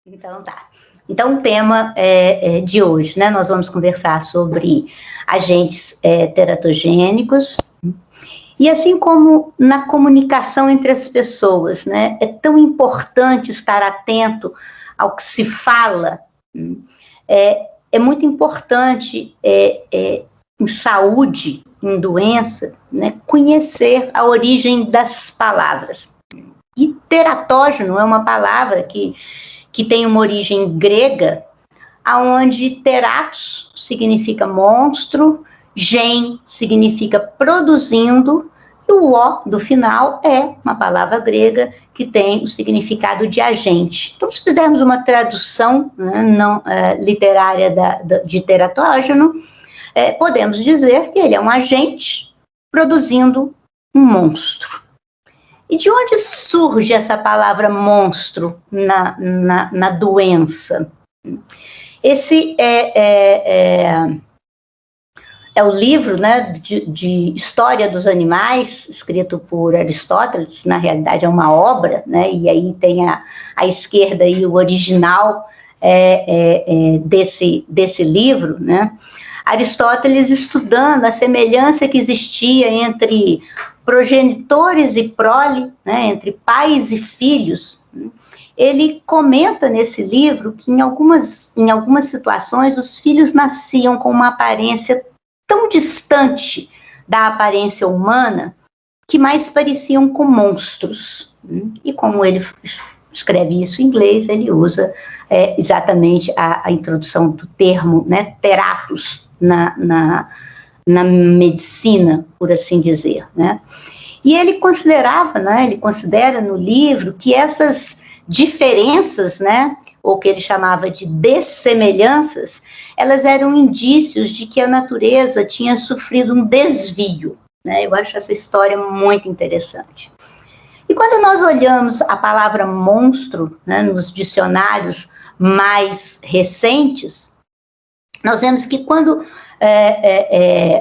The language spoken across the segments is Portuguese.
Então tá. Então o tema de hoje, né? Nós vamos conversar sobre agentes teratogênicos. E assim como na comunicação entre as pessoas, né? É tão importante estar atento ao que se fala. É muito importante em saúde, em doença, né? Conhecer a origem das palavras. E teratógeno é uma palavra que tem uma origem grega, aonde teratos significa monstro, gen significa produzindo, e o O do final é uma palavra grega que tem o significado de agente. Então, se fizermos uma tradução, né, literária de teratógeno, podemos dizer que ele é um agente produzindo um monstro. E de onde surge essa palavra monstro na doença? Esse é o livro, né, de História dos Animais, escrito por Aristóteles. Na realidade é uma obra, né, e aí tem à esquerda aí o original desse livro, né? Aristóteles estudando a semelhança que existia entre progenitores e prole, né, entre pais e filhos. Ele comenta nesse livro que em algumas situações os filhos nasciam com uma aparência tão distante da aparência humana que mais pareciam com monstros. E como ele escreve isso em inglês, ele usa exatamente a introdução do termo, né, teratos, na medicina, por assim dizer, né? E ele considerava, né, ele considera no livro que essas diferenças, né, ou que ele chamava de dessemelhanças, elas eram indícios de que a natureza tinha sofrido um desvio, né? Eu acho essa história muito interessante. E quando nós olhamos a palavra monstro, né, nos dicionários mais recentes, nós vemos que quando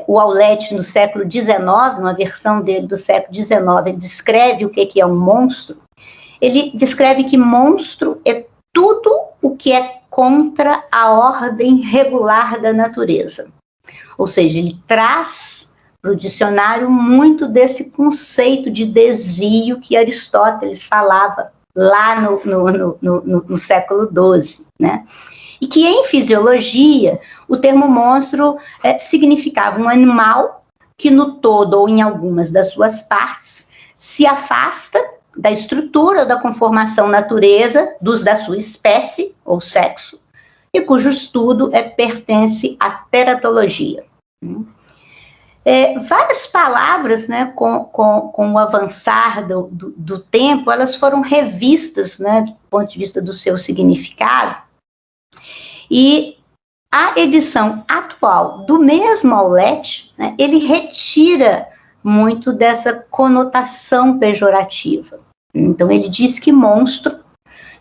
o Aulete, no século XIX, uma versão dele do século XIX, ele descreve o que é um monstro, ele descreve que monstro é tudo o que é contra a ordem regular da natureza. Ou seja, ele traz para o dicionário muito desse conceito de desvio que Aristóteles falava lá no século XII, né? E que em fisiologia o termo monstro significava um animal que no todo ou em algumas das suas partes se afasta da estrutura ou da conformação natureza dos da sua espécie ou sexo, e cujo estudo pertence à teratologia. Várias palavras, né, com o avançar do tempo, elas foram revistas, né, do ponto de vista do seu significado, e a edição atual do mesmo Aulete, né, ele retira muito dessa conotação pejorativa. Então, ele diz que monstro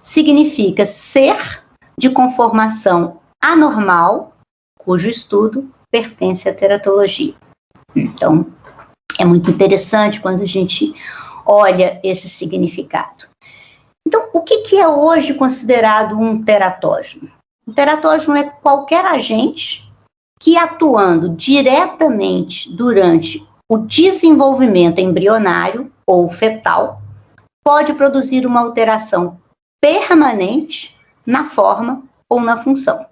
significa ser de conformação anormal, cujo estudo pertence à teratologia. Então, é muito interessante quando a gente olha esse significado. Então, o que é hoje considerado um teratógeno? Um teratógeno é qualquer agente que, atuando diretamente durante o desenvolvimento embrionário ou fetal, pode produzir uma alteração permanente na forma ou na função.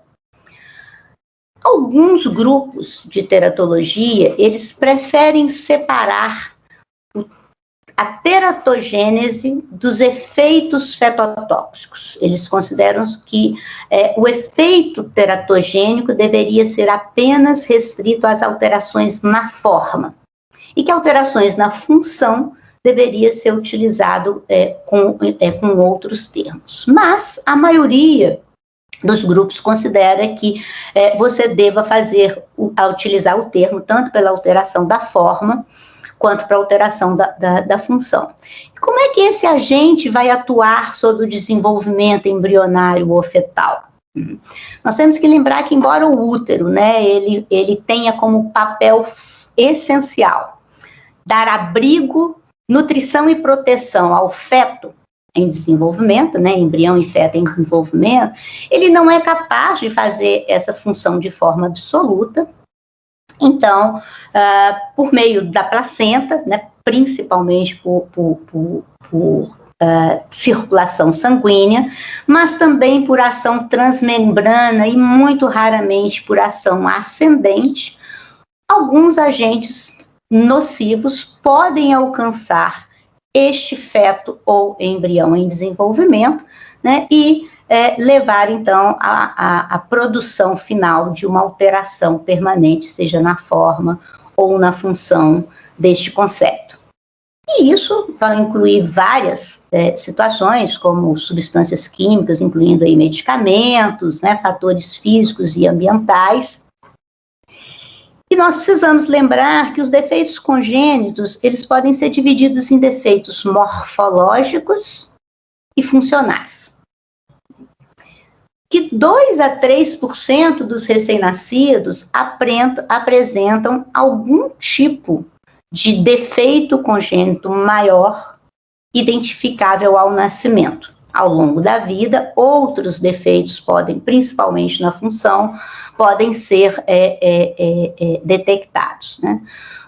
Alguns grupos de teratologia, eles preferem separar a teratogênese dos efeitos fetotóxicos. Eles consideram que o efeito teratogênico deveria ser apenas restrito às alterações na forma, e que alterações na função deveria ser utilizado com outros termos. Mas a maioria dos grupos considera que você deva utilizar o termo tanto pela alteração da forma quanto para alteração da função. Como é que esse agente vai atuar sobre o desenvolvimento embrionário ou fetal? Nós temos que lembrar que, embora o útero, né, ele tenha como papel essencial dar abrigo, nutrição e proteção ao feto, em desenvolvimento, né, embrião e feto em desenvolvimento, ele não é capaz de fazer essa função de forma absoluta. Então, por meio da placenta, né, principalmente por circulação sanguínea, mas também por ação transmembrana e muito raramente por ação ascendente, alguns agentes nocivos podem alcançar este feto ou embrião em desenvolvimento, né, e levar, então, à produção final de uma alteração permanente, seja na forma ou na função deste concepto. E isso vai incluir várias situações, como substâncias químicas, incluindo aí medicamentos, né, fatores físicos e ambientais. E nós precisamos lembrar que os defeitos congênitos, eles podem ser divididos em defeitos morfológicos e funcionais. Que 2 a 3% dos recém-nascidos apresentam algum tipo de defeito congênito maior, identificável ao nascimento. Ao longo da vida, outros defeitos podem, principalmente na função, podem ser detectados, né?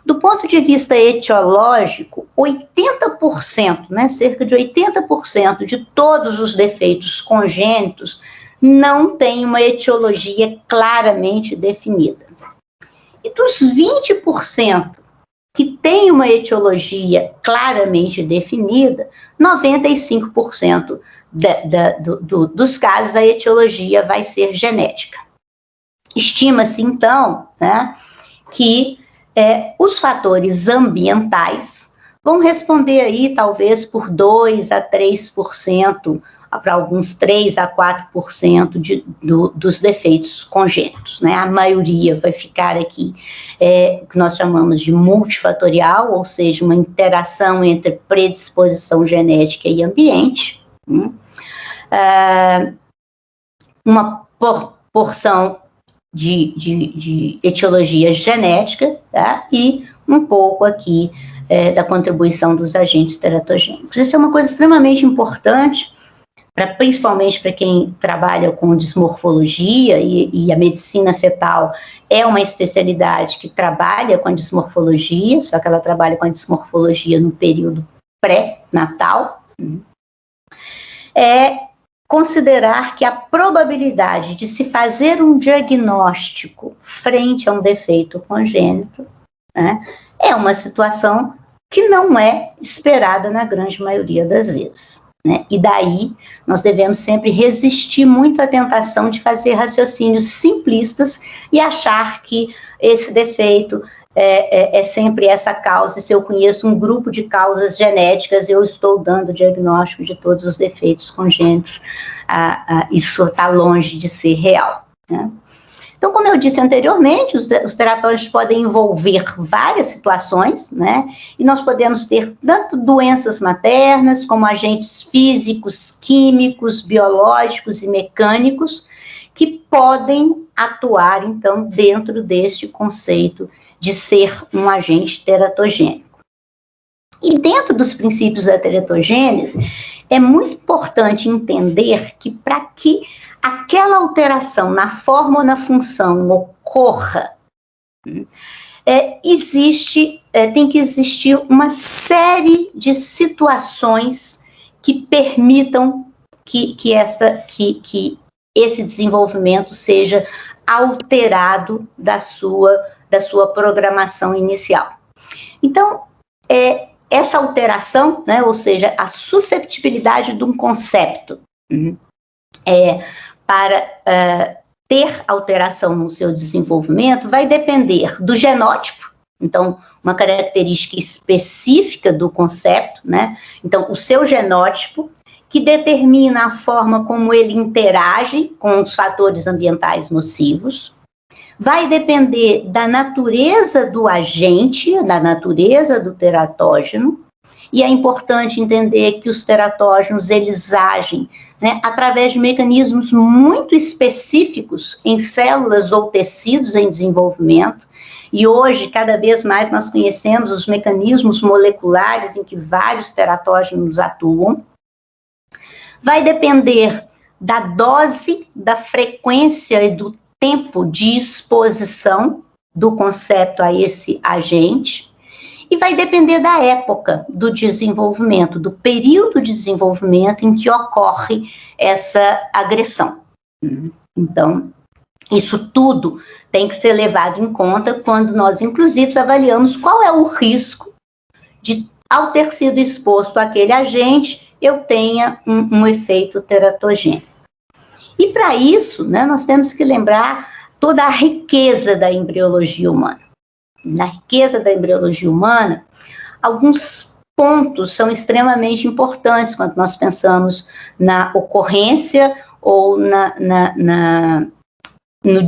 Do ponto de vista etiológico, 80%, né, cerca de 80% de todos os defeitos congênitos não têm uma etiologia claramente definida. E dos 20% que tem uma etiologia claramente definida, 95% dos casos a etiologia vai ser genética. Estima-se, então, né, que os fatores ambientais vão responder aí talvez por 2 a 3%, para alguns 3 a 4% dos defeitos congênitos, né? A maioria vai ficar aqui, o que nós chamamos de multifatorial, ou seja, uma interação entre predisposição genética e ambiente, uma porção de etiologia genética, tá? E um pouco aqui da contribuição dos agentes teratogênicos. Isso é uma coisa extremamente importante, principalmente para quem trabalha com dismorfologia, e a medicina fetal é uma especialidade que trabalha com a dismorfologia, só que ela trabalha com a dismorfologia no período pré-natal, considerar que a probabilidade de se fazer um diagnóstico frente a um defeito congênito, né, é uma situação que não é esperada na grande maioria das vezes. Né? E daí nós devemos sempre resistir muito à tentação de fazer raciocínios simplistas e achar que esse defeito é sempre essa causa. Se eu conheço um grupo de causas genéticas, eu estou dando diagnóstico de todos os defeitos congênitos. Isso está longe de ser real. Né? Então, como eu disse anteriormente, os teratógenos podem envolver várias situações, né? E nós podemos ter tanto doenças maternas, como agentes físicos, químicos, biológicos e mecânicos, que podem atuar, então, dentro deste conceito de ser um agente teratogênico. E dentro dos princípios da teratogênese, é muito importante entender que para que aquela alteração na forma ou na função ocorra, tem que existir uma série de situações que permitam que esse desenvolvimento seja alterado da sua programação inicial. Então, essa alteração, né, ou seja, a susceptibilidade de um concepto para ter alteração no seu desenvolvimento vai depender do genótipo, então, uma característica específica do concepto, né? Então, o seu genótipo, que determina a forma como ele interage com os fatores ambientais nocivos, vai depender da natureza do agente, da natureza do teratógeno, e é importante entender que os teratógenos, eles agem, né, através de mecanismos muito específicos em células ou tecidos em desenvolvimento, e hoje, cada vez mais, nós conhecemos os mecanismos moleculares em que vários teratógenos atuam, vai depender da dose, da frequência e do tempo de exposição do concepto a esse agente, e vai depender da época do desenvolvimento, do período de desenvolvimento em que ocorre essa agressão. Então, isso tudo tem que ser levado em conta quando nós, inclusive, avaliamos qual é o risco de, ao ter sido exposto àquele agente, eu tenha um efeito teratogênico. E para isso, né, nós temos que lembrar toda a riqueza da embriologia humana. Na riqueza da embriologia humana, alguns pontos são extremamente importantes quando nós pensamos na ocorrência ou no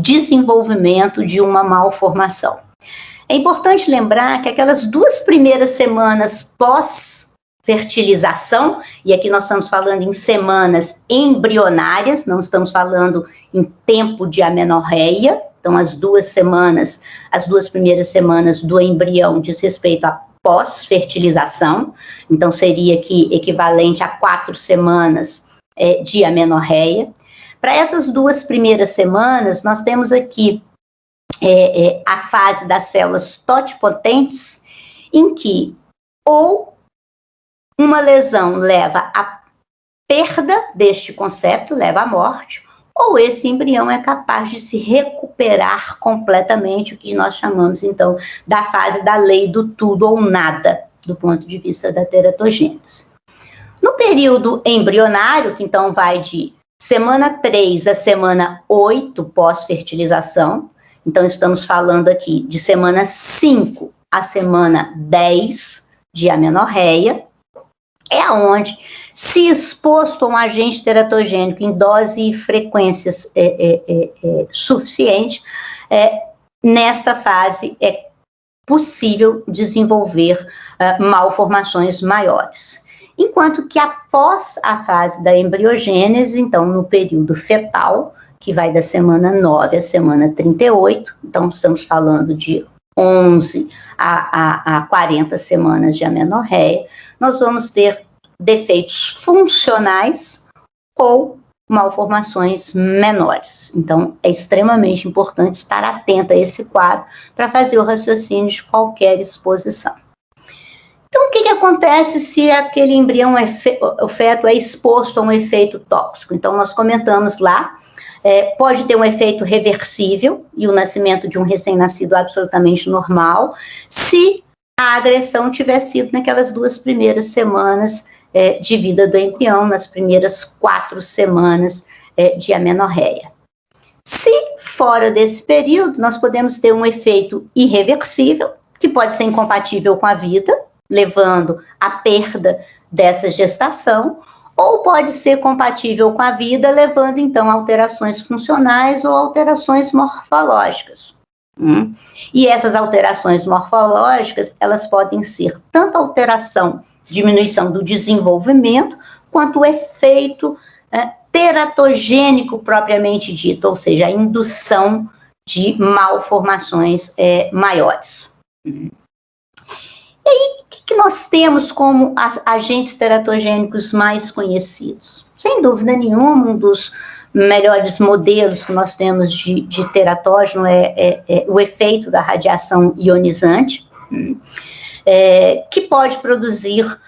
desenvolvimento de uma malformação. É importante lembrar que aquelas 2 primeiras semanas pós-fertilização, e aqui nós estamos falando em semanas embrionárias, não estamos falando em tempo de amenorreia, então as 2 primeiras semanas do embrião diz respeito à pós-fertilização, então seria aqui equivalente a 4 semanas de amenorreia. Para essas 2 primeiras semanas, nós temos aqui a fase das células totipotentes, em que ou uma lesão leva à perda deste concepto, leva à morte, ou esse embrião é capaz de se recuperar completamente, o que nós chamamos, então, da fase da lei do tudo ou nada, do ponto de vista da teratogênese. No período embrionário, que então vai de semana 3 a semana 8 pós-fertilização, então estamos falando aqui de semana 5 a semana 10 de amenorreia, é onde, se exposto a um agente teratogênico em dose e frequências suficiente, nesta fase é possível desenvolver malformações maiores. Enquanto que após a fase da embriogênese, então no período fetal, que vai da semana 9 à semana 38, então estamos falando de 11 a 40 semanas de amenorreia, nós vamos ter defeitos funcionais ou malformações menores. Então, é extremamente importante estar atento a esse quadro para fazer o raciocínio de qualquer exposição. Então, o que acontece se aquele embrião, o feto, é exposto a um efeito tóxico? Então, nós comentamos lá, pode ter um efeito reversível e o nascimento de um recém-nascido absolutamente normal, se a agressão tiver sido naquelas 2 primeiras semanas de vida do embrião, nas primeiras 4 semanas de amenorreia. Se fora desse período, nós podemos ter um efeito irreversível, que pode ser incompatível com a vida, levando à perda dessa gestação, ou pode ser compatível com a vida, levando, então, a alterações funcionais ou alterações morfológicas. E essas alterações morfológicas, elas podem ser tanto alteração, diminuição do desenvolvimento, quanto o efeito teratogênico propriamente dito, ou seja, a indução de malformações maiores. E aí, o que nós temos como agentes teratogênicos mais conhecidos? Sem dúvida nenhuma, um dos melhores modelos que nós temos de teratógeno é o efeito da radiação ionizante, que pode produzir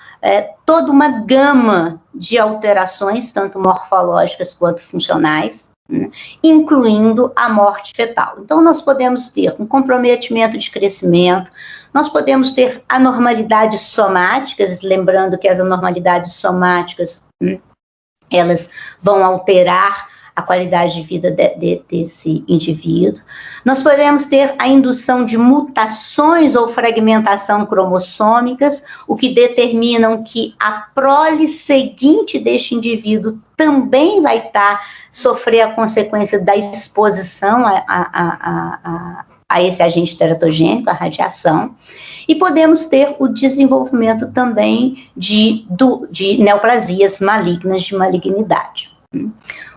toda uma gama de alterações, tanto morfológicas quanto funcionais, incluindo a morte fetal. Então, nós podemos ter um comprometimento de crescimento, nós podemos ter anormalidades somáticas, lembrando que as anormalidades somáticas, elas vão alterar a qualidade de vida desse indivíduo. Nós podemos ter a indução de mutações ou fragmentação cromossômicas, o que determinam que a prole seguinte deste indivíduo também vai sofrer a consequência da exposição a esse agente teratogênico, a radiação, e podemos ter o desenvolvimento também de neoplasias malignas, de malignidade. O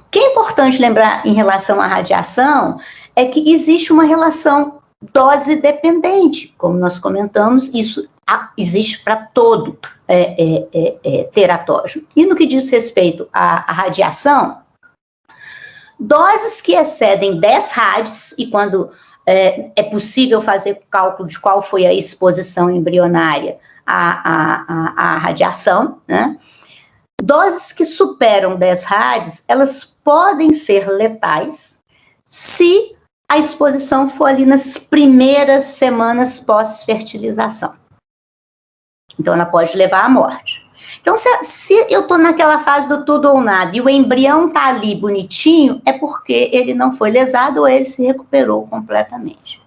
que é importante lembrar em relação à radiação é que existe uma relação dose dependente, como nós comentamos, isso existe para todo teratógeno. E no que diz respeito à radiação, doses que excedem 10 rádios, e quando é possível fazer o cálculo de qual foi a exposição embrionária à radiação, né? Doses que superam 10 rádios, elas podem ser letais se a exposição for ali nas primeiras semanas pós-fertilização. Então, ela pode levar à morte. Então, se eu estou naquela fase do tudo ou nada e o embrião está ali bonitinho, é porque ele não foi lesado ou ele se recuperou completamente.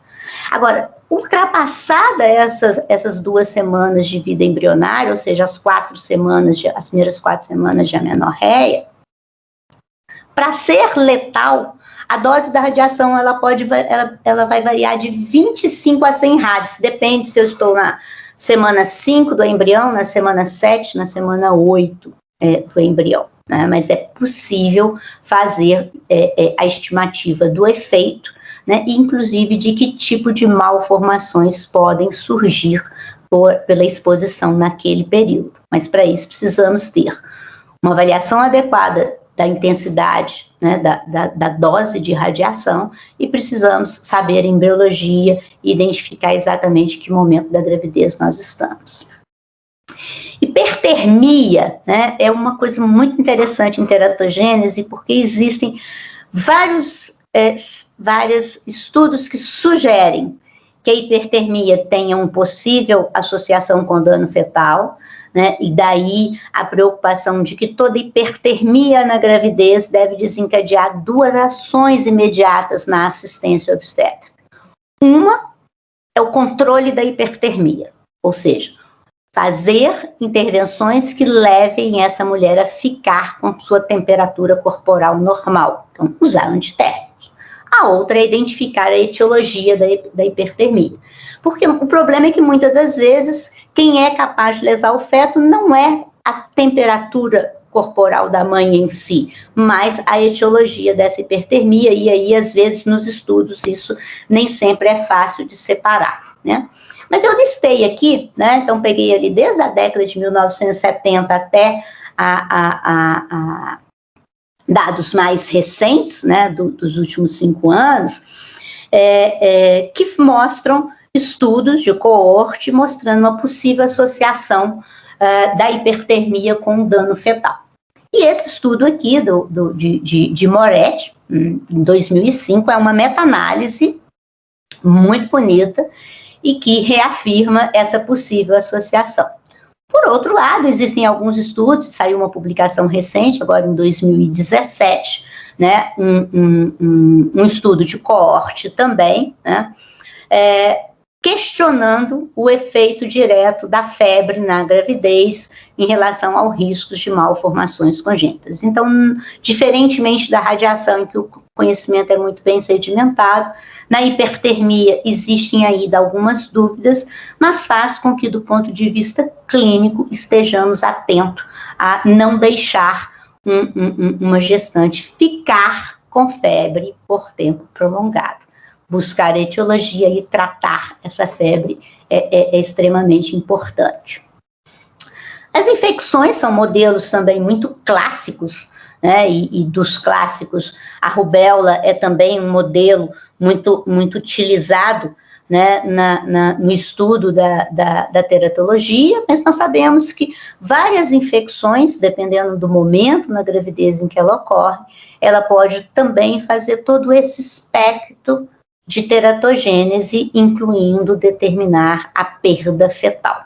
Agora, ultrapassada essas 2 semanas de vida embrionária, ou seja, as primeiras 4 semanas de amenorreia, para ser letal, a dose da radiação ela vai variar de 25 a 100 rádios, depende se eu estou na semana 5 do embrião, na semana 7, na semana 8 do embrião, né? Mas é possível fazer a estimativa do efeito, né? Inclusive de que tipo de malformações podem surgir pela exposição naquele período. Mas para isso precisamos ter uma avaliação adequada da intensidade, né, da dose de radiação, e precisamos saber em biologia e identificar exatamente que momento da gravidez nós estamos. Hipertermia, né, é uma coisa muito interessante em teratogênese, porque existem vários estudos que sugerem que a hipertermia tenha uma possível associação com dano fetal, né? E daí a preocupação de que toda hipertermia na gravidez deve desencadear 2 ações imediatas na assistência obstétrica. Uma é o controle da hipertermia, ou seja, fazer intervenções que levem essa mulher a ficar com sua temperatura corporal normal, então usar antitérmicos. A outra é identificar a etiologia da hipertermia, porque o problema é que muitas das vezes quem é capaz de lesar o feto não é a temperatura corporal da mãe em si, mas a etiologia dessa hipertermia, e aí, às vezes, nos estudos, isso nem sempre é fácil de separar, né? Mas eu listei aqui, né? Então, peguei ali desde a década de 1970 até dados mais recentes, né, dos últimos 5 anos, que mostram estudos de coorte mostrando uma possível associação da hipertermia com o dano fetal. E esse estudo aqui de Moretti, em 2005, é uma meta-análise muito bonita e que reafirma essa possível associação. Por outro lado, existem alguns estudos, saiu uma publicação recente, agora em 2017, né, um estudo de coorte também, né, questionando o efeito direto da febre na gravidez em relação ao risco de malformações congênitas. Então, diferentemente da radiação, em que o conhecimento é muito bem sedimentado, na hipertermia existem ainda algumas dúvidas, mas faz com que, do ponto de vista clínico, estejamos atentos a não deixar uma gestante ficar com febre por tempo prolongado. Buscar a etiologia e tratar essa febre é extremamente importante. As infecções são modelos também muito clássicos, né? E dos clássicos, a rubéola é também um modelo muito utilizado, né, no estudo da teratologia, mas nós sabemos que várias infecções, dependendo do momento na gravidez em que ela ocorre, ela pode também fazer todo esse espectro de teratogênese, incluindo determinar a perda fetal.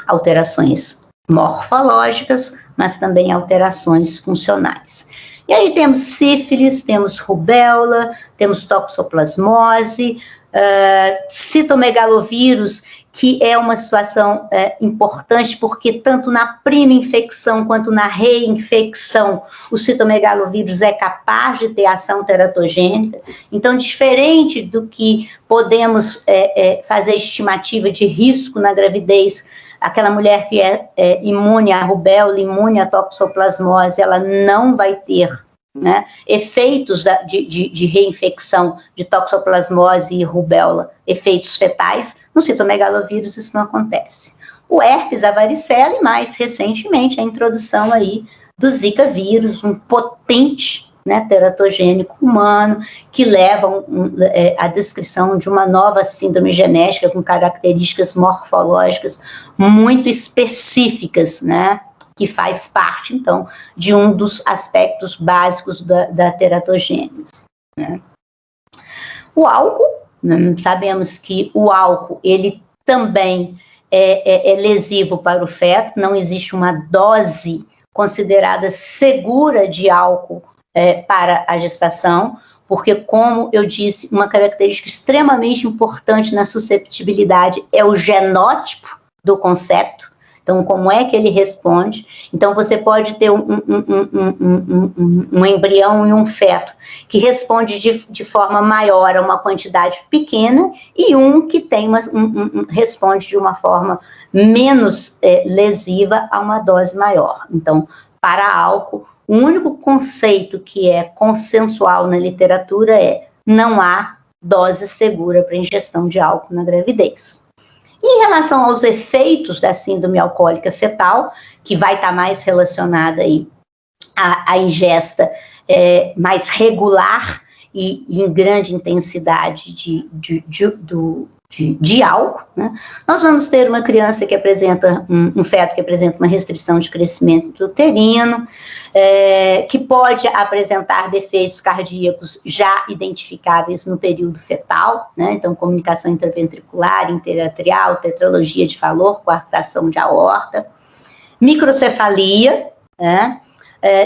Alterações morfológicas, mas também alterações funcionais. E aí temos sífilis, temos rubéola, temos toxoplasmose, citomegalovírus, que é uma situação importante, porque tanto na prima infecção quanto na reinfecção, o citomegalovírus é capaz de ter ação teratogênica. Então, diferente do que podemos fazer estimativa de risco na gravidez, aquela mulher que é imune à rubéola, imune à toxoplasmose, ela não vai ter né? Efeitos de reinfecção de toxoplasmose e rubéola, efeitos fetais. No citomegalovírus isso não acontece. O herpes, a varicela e, mais recentemente, a introdução aí do Zika vírus, um potente, né, teratogênico humano, que leva a descrição de uma nova síndrome genética com características morfológicas muito específicas, né, que faz parte, então, de um dos aspectos básicos da teratogênese, né. O álcool, né, sabemos que o álcool, ele também é lesivo para o feto, não existe uma dose considerada segura de álcool para a gestação, porque, como eu disse, uma característica extremamente importante na susceptibilidade é o genótipo do concepto. Então, como é que ele responde? Então, você pode ter um embrião e um feto que responde de forma maior a uma quantidade pequena e um que tem responde de uma forma menos lesiva a uma dose maior. Então, para álcool, o único conceito que é consensual na literatura é: não há dose segura para ingestão de álcool na gravidez. Em relação aos efeitos da síndrome alcoólica fetal, que vai estar mais relacionada aí à ingesta mais regular e em grande intensidade de álcool, né? Nós vamos ter uma criança que apresenta, um feto que apresenta uma restrição de crescimento uterino, que pode apresentar defeitos cardíacos já identificáveis no período fetal, né? Então, comunicação intraventricular, interatrial, tetralogia de Fallot, coartação de aorta, microcefalia, né?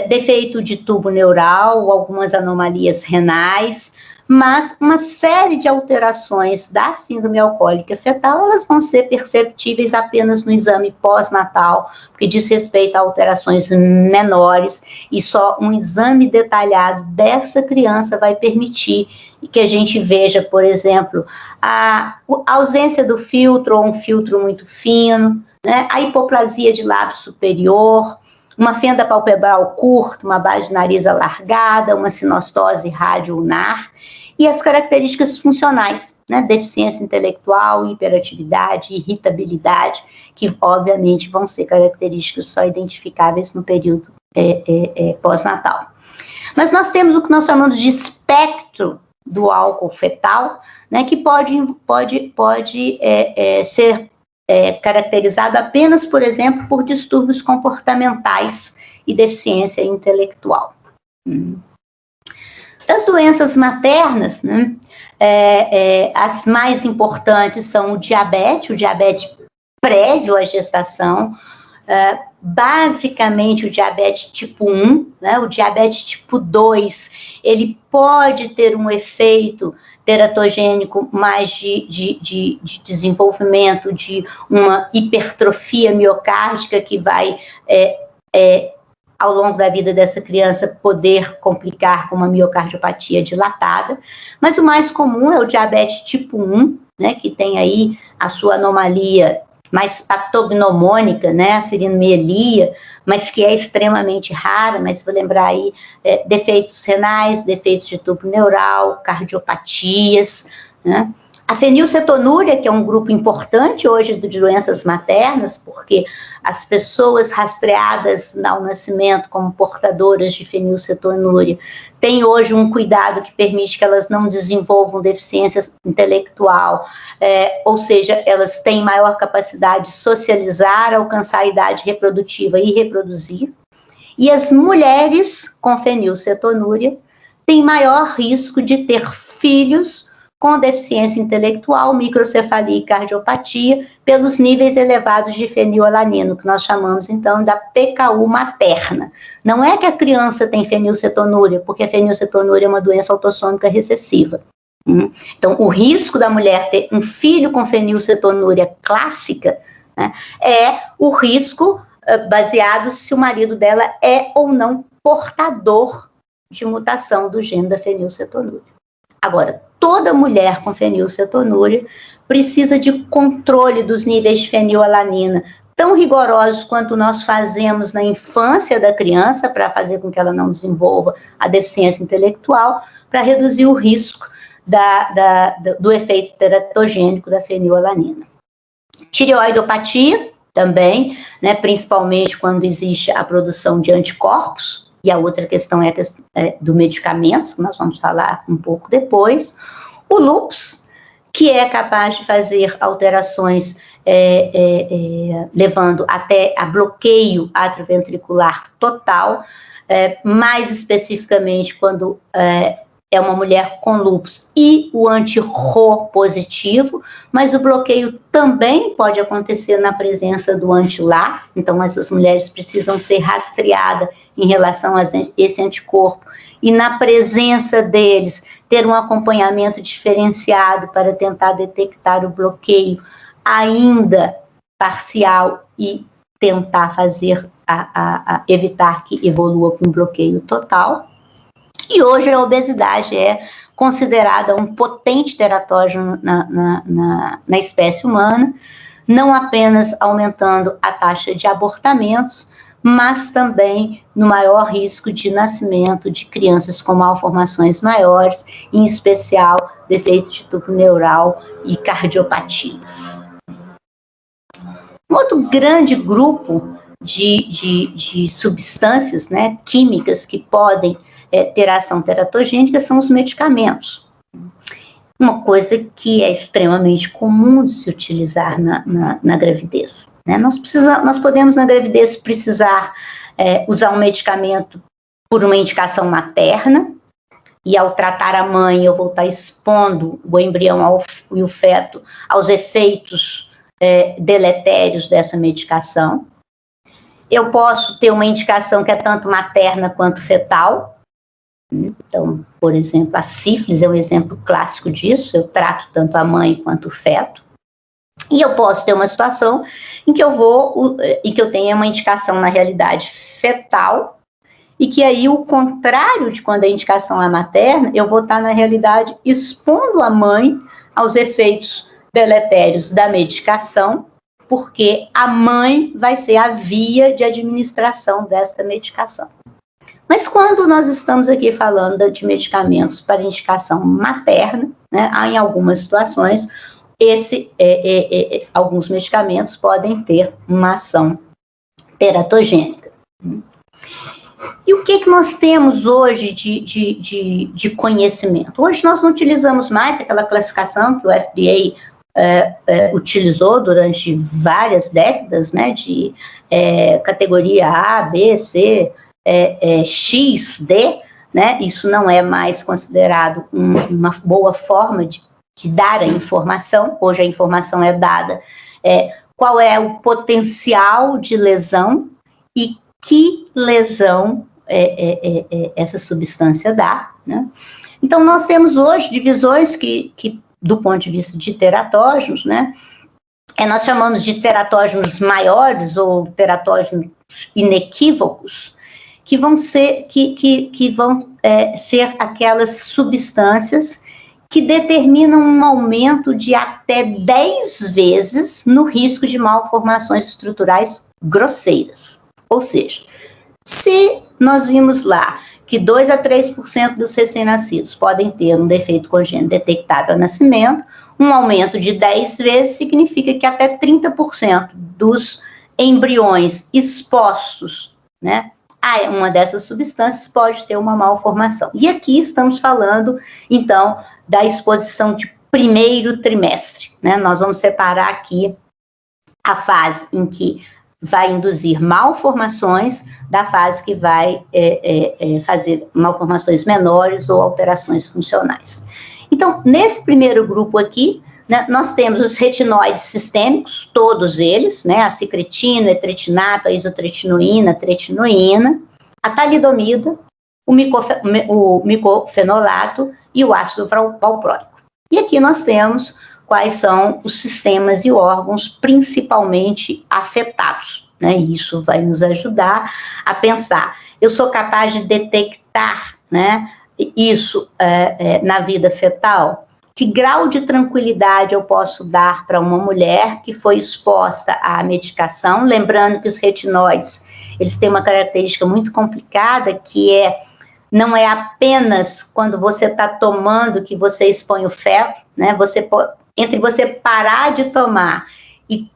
Defeito de tubo neural, algumas anomalias renais, mas uma série de alterações da síndrome alcoólica fetal, elas vão ser perceptíveis apenas no exame pós-natal, porque diz respeito a alterações menores, e só um exame detalhado dessa criança vai permitir que a gente veja, por exemplo, a ausência do filtro, ou um filtro muito fino, né? A hipoplasia de lábio superior, uma fenda palpebral curta, uma base de nariz alargada, uma sinostose radioulnar, e as características funcionais, né? Deficiência intelectual, hiperatividade, irritabilidade, que obviamente vão ser características só identificáveis no período pós-natal. Mas nós temos o que nós chamamos de espectro do álcool fetal, né? Que pode ser caracterizado apenas, por exemplo, por distúrbios comportamentais e deficiência intelectual. As doenças maternas, né, as mais importantes são o diabetes prévio à gestação, basicamente o diabetes tipo 1, né, o diabetes tipo 2, ele pode ter um efeito teratogênico mais de desenvolvimento de uma hipertrofia miocárdica que vai, ao longo da vida dessa criança, poder complicar com uma miocardiopatia dilatada. Mas o mais comum é o diabetes tipo 1, né, que tem aí a sua anomalia mais patognomônica, né, a sirinomielia, mas que é extremamente rara, mas vou lembrar aí defeitos renais, defeitos de tubo neural, cardiopatias, né? A fenilcetonúria, que é um grupo importante hoje de doenças maternas, porque as pessoas rastreadas ao nascimento como portadoras de fenilcetonúria têm hoje um cuidado que permite que elas não desenvolvam deficiência intelectual, ou seja, elas têm maior capacidade de socializar, alcançar a idade reprodutiva e reproduzir. E as mulheres com fenilcetonúria têm maior risco de ter filhos com deficiência intelectual, microcefalia e cardiopatia, pelos níveis elevados de fenilalanino, que nós chamamos, então, da PKU materna. Não é que a criança tem fenilcetonúria, porque a fenilcetonúria é uma doença autossômica recessiva. Então, o risco da mulher ter um filho com fenilcetonúria clássica, né, é o risco baseado se o marido dela é ou não portador de mutação do gene da fenilcetonúria. Agora, toda mulher com fenilcetonúria precisa de controle dos níveis de fenilalanina tão rigorosos quanto nós fazemos na infância da criança, para fazer com que ela não desenvolva a deficiência intelectual, para reduzir o risco do efeito teratogênico da fenilalanina. Tireoidopatia, também, né, principalmente quando existe a produção de anticorpos, e a outra questão é a questão do medicamento, que nós vamos falar um pouco depois. O lúpus, que é capaz de fazer alterações levando até a bloqueio atrioventricular total, mais especificamente quando é uma mulher com lúpus e o anti-Rho positivo, mas o bloqueio também pode acontecer na presença do anti-LA, então essas mulheres precisam ser rastreadas em relação a esse anticorpo, e na presença deles, ter um acompanhamento diferenciado para tentar detectar o bloqueio ainda parcial e tentar fazer, evitar que evolua com bloqueio total. E hoje a obesidade é considerada um potente teratógeno na espécie humana, não apenas aumentando a taxa de abortamentos, mas também no maior risco de nascimento de crianças com malformações maiores, em especial defeitos de tubo neural e cardiopatias. Um outro grande grupo de substâncias, né, químicas que podem ter ação teratogênica são os medicamentos. Uma coisa que é extremamente comum de se utilizar na gravidez. Né? Nós podemos, na gravidez, precisar usar um medicamento por uma indicação materna, e ao tratar a mãe, eu vou estar expondo o embrião e o feto aos efeitos deletérios dessa medicação. Eu posso ter uma indicação que é tanto materna quanto fetal. Então, por exemplo, a sífilis é um exemplo clássico disso, eu trato tanto a mãe quanto o feto. E eu posso ter uma situação em que eu tenha uma indicação, na realidade, fetal, e que aí o contrário de quando a indicação é materna, eu vou estar, na realidade, expondo a mãe aos efeitos deletérios da medicação, porque a mãe vai ser a via de administração desta medicação. Mas quando nós estamos aqui falando de medicamentos para indicação materna, né, em algumas situações, alguns medicamentos podem ter uma ação teratogênica. E o que nós temos hoje de conhecimento? Hoje nós não utilizamos mais aquela classificação que o FDA utilizou durante várias décadas, né, de categoria A, B, C, X, D, né? Isso não é mais considerado uma boa forma de dar a informação. Hoje a informação é dada, qual é o potencial de lesão e que lesão essa substância dá, né? Então, nós temos hoje divisões que do ponto de vista de teratógenos, né, nós chamamos de teratógenos maiores ou teratógenos inequívocos, que vão ser, ser aquelas substâncias que determinam um aumento de até 10 vezes no risco de malformações estruturais grosseiras. Ou seja, se nós vimos lá que 2 a 3% dos recém-nascidos podem ter um defeito congênito detectável ao nascimento, um aumento de 10 vezes significa que até 30% dos embriões expostos, né, a uma dessas substâncias pode ter uma malformação. E aqui estamos falando, então, da exposição de primeiro trimestre, né? Nós vamos separar aqui a fase em que vai induzir malformações da fase que vai fazer malformações menores ou alterações funcionais. Então, nesse primeiro grupo aqui, né, nós temos os retinóides sistêmicos, todos eles, né, a secretina, etretinato, a isotretinoína, a tretinoína, a talidomida, o micofenolato e o ácido valproico. E aqui nós temos quais são os sistemas e órgãos principalmente afetados, né? E isso vai nos ajudar a pensar. Eu sou capaz de detectar, né, isso na vida fetal? Que grau de tranquilidade eu posso dar para uma mulher que foi exposta à medicação? Lembrando que os retinóides, eles têm uma característica muito complicada, que não é apenas quando você está tomando que você expõe o feto, né? Entre você parar de tomar e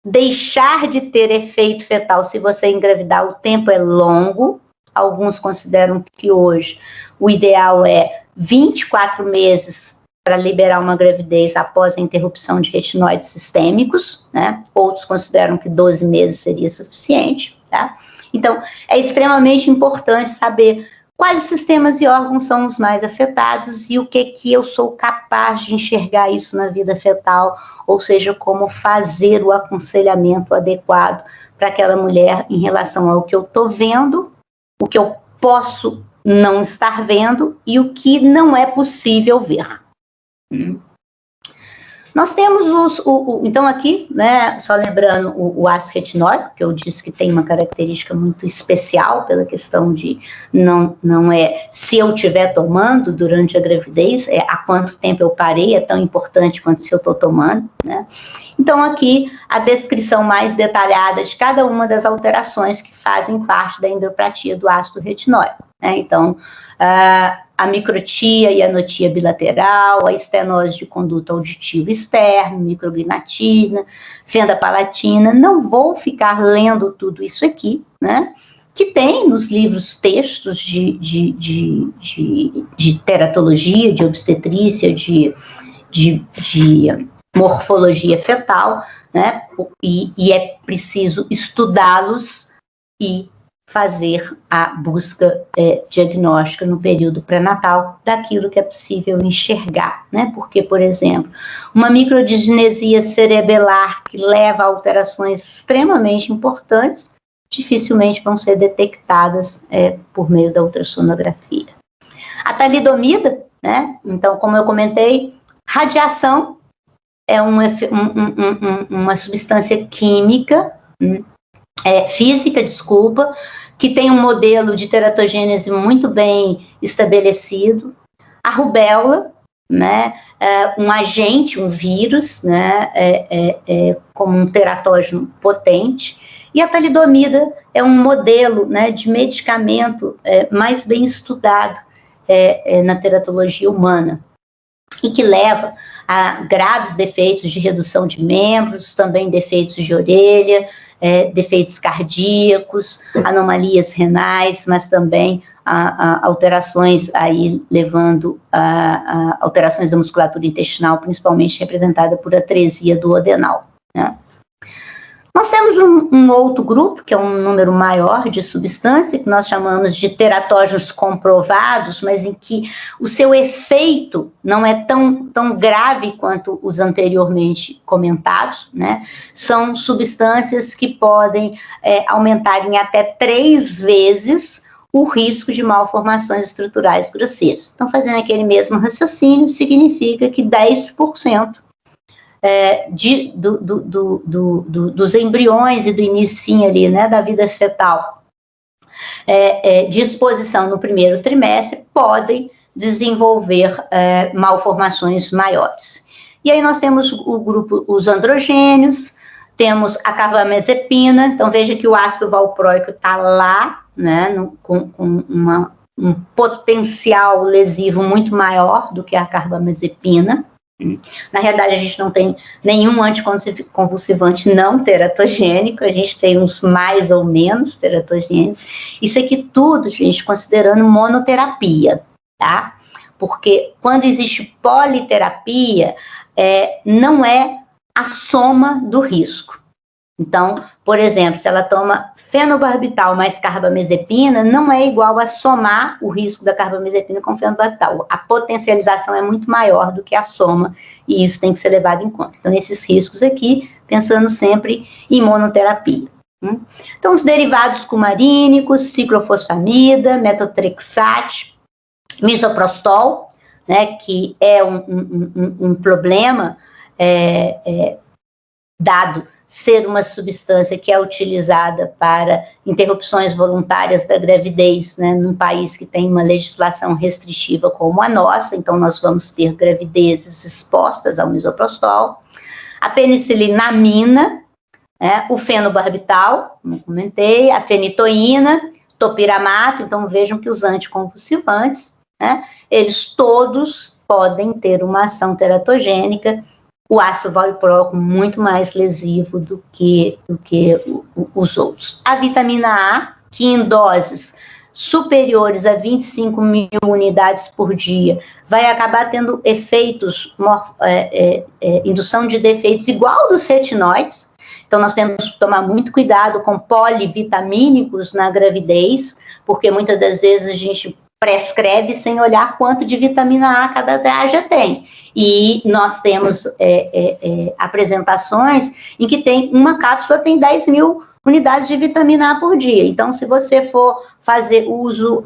deixar de ter efeito fetal se você engravidar, o tempo é longo. Alguns consideram que hoje o ideal é 24 meses para liberar uma gravidez após a interrupção de retinoides sistêmicos, né? Outros consideram que 12 meses seria suficiente, tá? Então, é extremamente importante saber quais sistemas e órgãos são os mais afetados e o que eu sou capaz de enxergar isso na vida fetal, ou seja, como fazer o aconselhamento adequado para aquela mulher em relação ao que eu estou vendo, o que eu posso não estar vendo e o que não é possível ver. Nós temos então aqui, né, só lembrando o ácido retinóico, que eu disse que tem uma característica muito especial pela questão de não é se eu estiver tomando durante a gravidez, é há quanto tempo eu parei, é tão importante quanto se eu estou tomando, né? Então aqui a descrição mais detalhada de cada uma das alterações que fazem parte da endopratia do ácido retinóico, né? Então, a microtia e anotia bilateral, a estenose de conduto auditivo externo, micrognatina, fenda palatina. Não vou ficar lendo tudo isso aqui, né? Que tem nos livros textos de teratologia, de obstetrícia, de morfologia fetal, né? E é preciso estudá-los e fazer a busca diagnóstica no período pré-natal daquilo que é possível enxergar, né? Porque, por exemplo, uma microdisnesia cerebelar que leva a alterações extremamente importantes, dificilmente vão ser detectadas por meio da ultrassonografia. A talidomida, né? Então, como eu comentei, radiação é uma substância química, física, desculpa, que tem um modelo de teratogênese muito bem estabelecido. A rubéola, né, um agente, um vírus, né, como um teratógeno potente. E a talidomida é um modelo, né, de medicamento mais bem estudado na teratologia humana e que leva a graves defeitos de redução de membros, também defeitos de orelha, defeitos cardíacos, anomalias renais, mas também alterações aí levando a alterações da musculatura intestinal, principalmente representada por atresia do adenal, né? Nós temos um outro grupo, que é um número maior de substâncias, que nós chamamos de teratógenos comprovados, mas em que o seu efeito não é tão grave quanto os anteriormente comentados, né? São substâncias que podem aumentar em até 3 vezes o risco de malformações estruturais grosseiras. Então, fazendo aquele mesmo raciocínio, significa que 10% dos embriões e do início ali, né, da vida fetal, de exposição no primeiro trimestre, podem desenvolver malformações maiores. E aí nós temos o grupo, os androgênios, temos a carbamazepina. Então veja que o ácido valproico está lá, né, com um potencial lesivo muito maior do que a carbamazepina. Na realidade, a gente não tem nenhum anticonvulsivante não teratogênico, a gente tem uns mais ou menos teratogênicos. Isso aqui tudo, gente, considerando monoterapia, tá? Porque quando existe politerapia, não é a soma do risco. Então, por exemplo, se ela toma fenobarbital mais carbamazepina, não é igual a somar o risco da carbamazepina com fenobarbital. A potencialização é muito maior do que a soma, e isso tem que ser levado em conta. Então, esses riscos aqui, pensando sempre em monoterapia. Então, os derivados cumarínicos, ciclofosfamida, metotrexate, misoprostol, né, que é um problema dado ser uma substância que é utilizada para interrupções voluntárias da gravidez, né, num país que tem uma legislação restritiva como a nossa, então nós vamos ter gravidezes expostas ao misoprostol. A penicilinamina, né, o fenobarbital, como comentei, a fenitoína, topiramato, então vejam que os anticonvulsivantes, né, eles todos podem ter uma ação teratogênica, o ácido valproico muito mais lesivo do que os outros. A vitamina A, que em doses superiores a 25 mil unidades por dia, vai acabar tendo efeitos, indução de defeitos igual dos retinóides. Então, nós temos que tomar muito cuidado com polivitamínicos na gravidez, porque muitas das vezes a gente prescreve sem olhar quanto de vitamina A cada traja tem. E nós temos apresentações em que uma cápsula tem 10 mil unidades de vitamina A por dia. Então, se você for fazer uso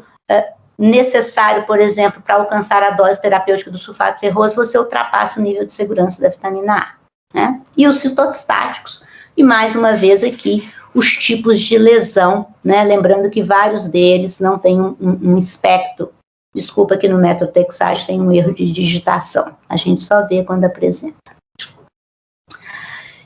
necessário, por exemplo, para alcançar a dose terapêutica do sulfato ferroso, você ultrapassa o nível de segurança da vitamina A. Né? E os citostáticos, e mais uma vez aqui, os tipos de lesão, né? Lembrando que vários deles não têm um espectro. Desculpa que no método Texage tem um erro de digitação. A gente só vê quando apresenta.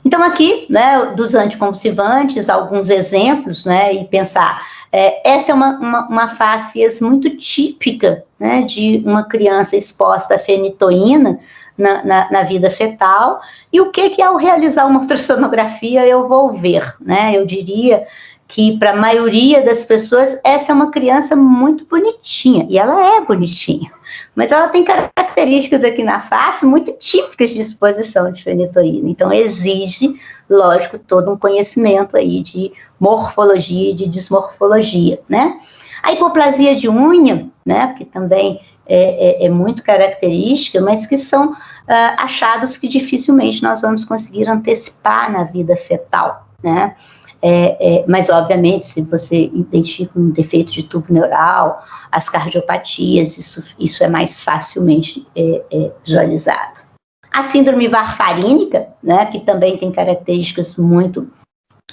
Então aqui, né, dos anticonvulsivantes, alguns exemplos, né, e pensar, essa é uma facies muito típica, né, de uma criança exposta à fenitoína na vida fetal, e o que ao realizar uma ultrassonografia eu vou ver, né, eu diria que para a maioria das pessoas essa é uma criança muito bonitinha, e ela é bonitinha, mas ela tem características aqui na face muito típicas de exposição de fenitoína, então exige, lógico, todo um conhecimento aí de morfologia e de dismorfologia, né? A hipoplasia de unha, né, que também é muito característica, mas que são achados que dificilmente nós vamos conseguir antecipar na vida fetal, né? Mas, obviamente, se você identifica um defeito de tubo neural, as cardiopatias, isso é mais facilmente visualizado. A síndrome varfarínica, né, que também tem características muito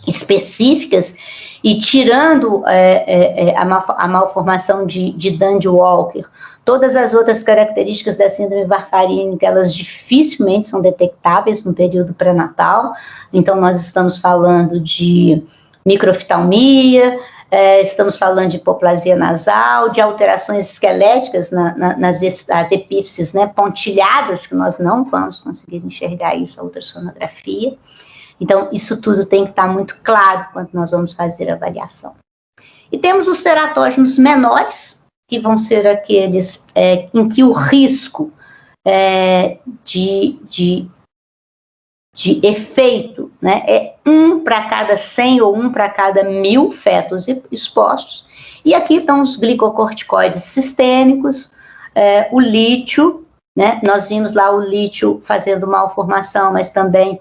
específicas, e tirando a malformação de Dandy-Walker, todas as outras características da síndrome varfarínica, elas dificilmente são detectáveis no período pré-natal. Então, nós estamos falando de microftalmia, estamos falando de hipoplasia nasal, de alterações esqueléticas nas epífises, né, pontilhadas, que nós não vamos conseguir enxergar isso, a ultrassonografia. Então, isso tudo tem que estar muito claro quando nós vamos fazer a avaliação. E temos os teratógenos menores, que vão ser aqueles em que o risco de efeito, né, é 1 para cada 100 ou 1 para cada 1000 fetos expostos. E aqui estão os glicocorticoides sistêmicos, o lítio, né, nós vimos lá o lítio fazendo malformação, mas também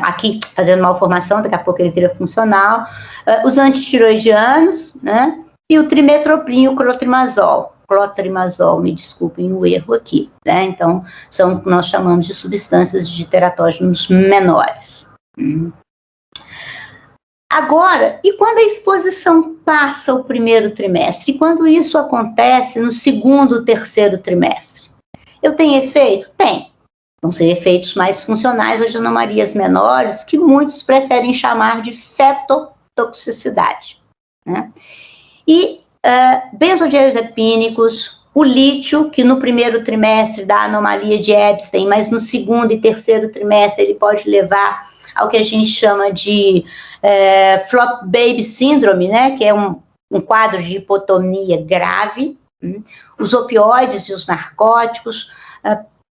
aqui fazendo malformação, daqui a pouco ele vira funcional, os antitiroidianos, né, e o trimetoprim e o clotrimazol, me desculpem o erro aqui, né? Então, são o que nós chamamos de substâncias de teratógenos menores. Agora, e quando a exposição passa o primeiro trimestre? E quando isso acontece no segundo, terceiro trimestre? Eu tenho efeito? Tem. Vão ser efeitos mais funcionais ou de anomalias menores, que muitos preferem chamar de fetotoxicidade, né? E benzodiazepínicos, o lítio, que no primeiro trimestre dá anomalia de Epstein, mas no segundo e terceiro trimestre ele pode levar ao que a gente chama de flop baby syndrome, né, que é um quadro de hipotonia grave. Os opioides e os narcóticos,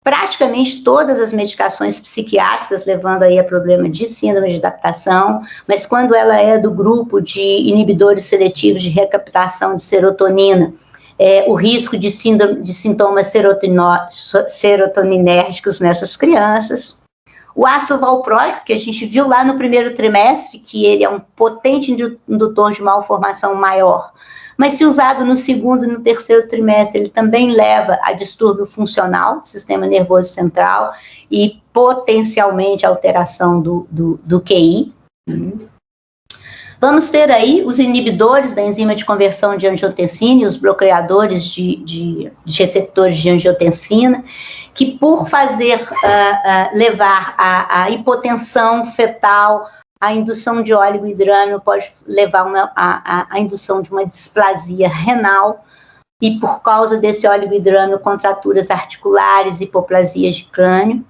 praticamente todas as medicações psiquiátricas, levando aí a problema de síndrome de adaptação, mas quando ela é do grupo de inibidores seletivos de recaptação de serotonina, o risco de sintomas serotoninérgicos nessas crianças. O ácido valproico, que a gente viu lá no primeiro trimestre, que ele é um potente indutor de malformação maior, mas se usado no segundo e no terceiro trimestre, ele também leva a distúrbio funcional do sistema nervoso central e potencialmente alteração do QI. Vamos ter aí os inibidores da enzima de conversão de angiotensina e os bloqueadores de receptores de angiotensina, que por fazer levar a hipotensão fetal, a indução de oligohidrânio pode levar a indução de uma displasia renal, e por causa desse oligohidrânio, contraturas articulares, hipoplasias de crânio.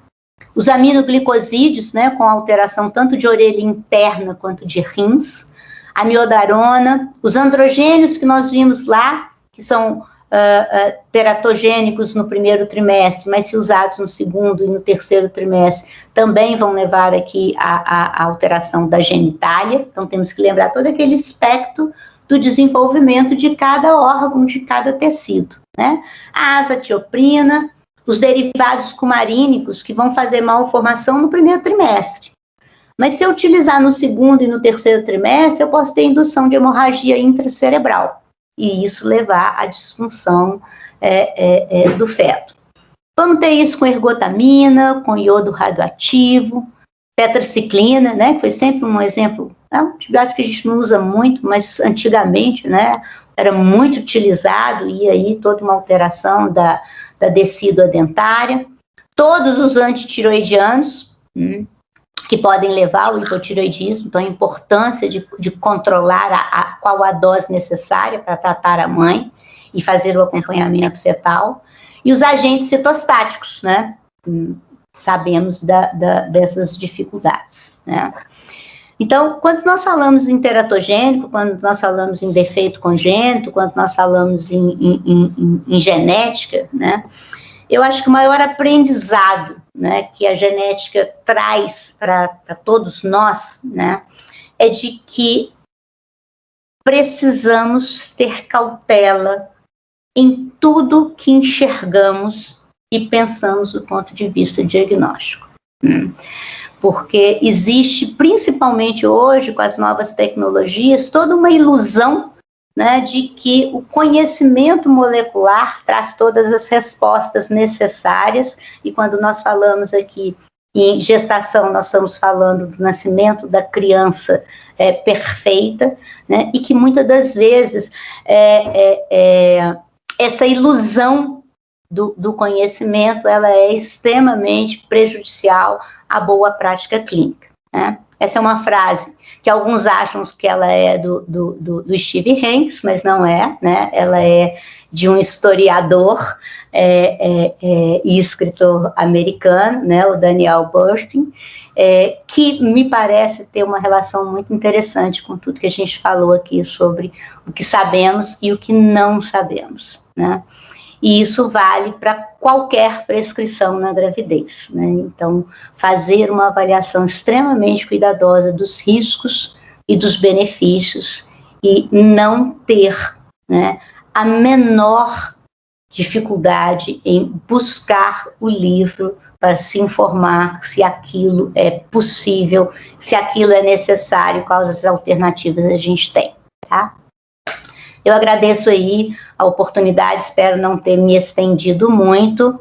Os aminoglicosídeos, né, com alteração tanto de orelha interna quanto de rins, a miodarona, os androgênios que nós vimos lá, que são teratogênicos no primeiro trimestre, mas se usados no segundo e no terceiro trimestre, também vão levar aqui a alteração da genitália. Então, temos que lembrar todo aquele espectro do desenvolvimento de cada órgão, de cada tecido, né? A azatioprina, os derivados cumarínicos, que vão fazer malformação no primeiro trimestre. Mas se eu utilizar no segundo e no terceiro trimestre, eu posso ter indução de hemorragia intracerebral, e isso levar à disfunção do feto. Vamos ter isso com ergotamina, com iodo radioativo, tetraciclina, né, que foi sempre um exemplo, é um antibiótico que a gente não usa muito, mas antigamente, né, era muito utilizado, e aí toda uma alteração da decídua dentária. Todos os antitiroidianos, que podem levar ao hipotiroidismo, então a importância de controlar qual a dose necessária para tratar a mãe e fazer o acompanhamento fetal, e os agentes citostáticos, né? Sabemos dessas dificuldades, né? Então, quando nós falamos em teratogênico, quando nós falamos em defeito congênito, quando nós falamos em genética, né? Eu acho que o maior aprendizado, né, que a genética traz para todos nós, né, é de que precisamos ter cautela em tudo que enxergamos e pensamos do ponto de vista diagnóstico. Porque existe, principalmente hoje, com as novas tecnologias, toda uma ilusão, né, de que o conhecimento molecular traz todas as respostas necessárias, e quando nós falamos aqui em gestação, nós estamos falando do nascimento da criança perfeita, né, e que muitas das vezes essa ilusão do conhecimento, ela é extremamente prejudicial à boa prática clínica, né? Essa é uma frase que alguns acham que ela é do Steve Hanks, mas não é, né? Ela é de um historiador e escritor americano, né? O Daniel Bernstein, que me parece ter uma relação muito interessante com tudo que a gente falou aqui sobre o que sabemos e o que não sabemos, né? E isso vale para qualquer prescrição na gravidez, né? Então, fazer uma avaliação extremamente cuidadosa dos riscos e dos benefícios, e não ter, né, a menor dificuldade em buscar o livro para se informar se aquilo é possível, se aquilo é necessário, quais alternativas a gente tem, tá? Eu agradeço aí a oportunidade, espero não ter me estendido muito,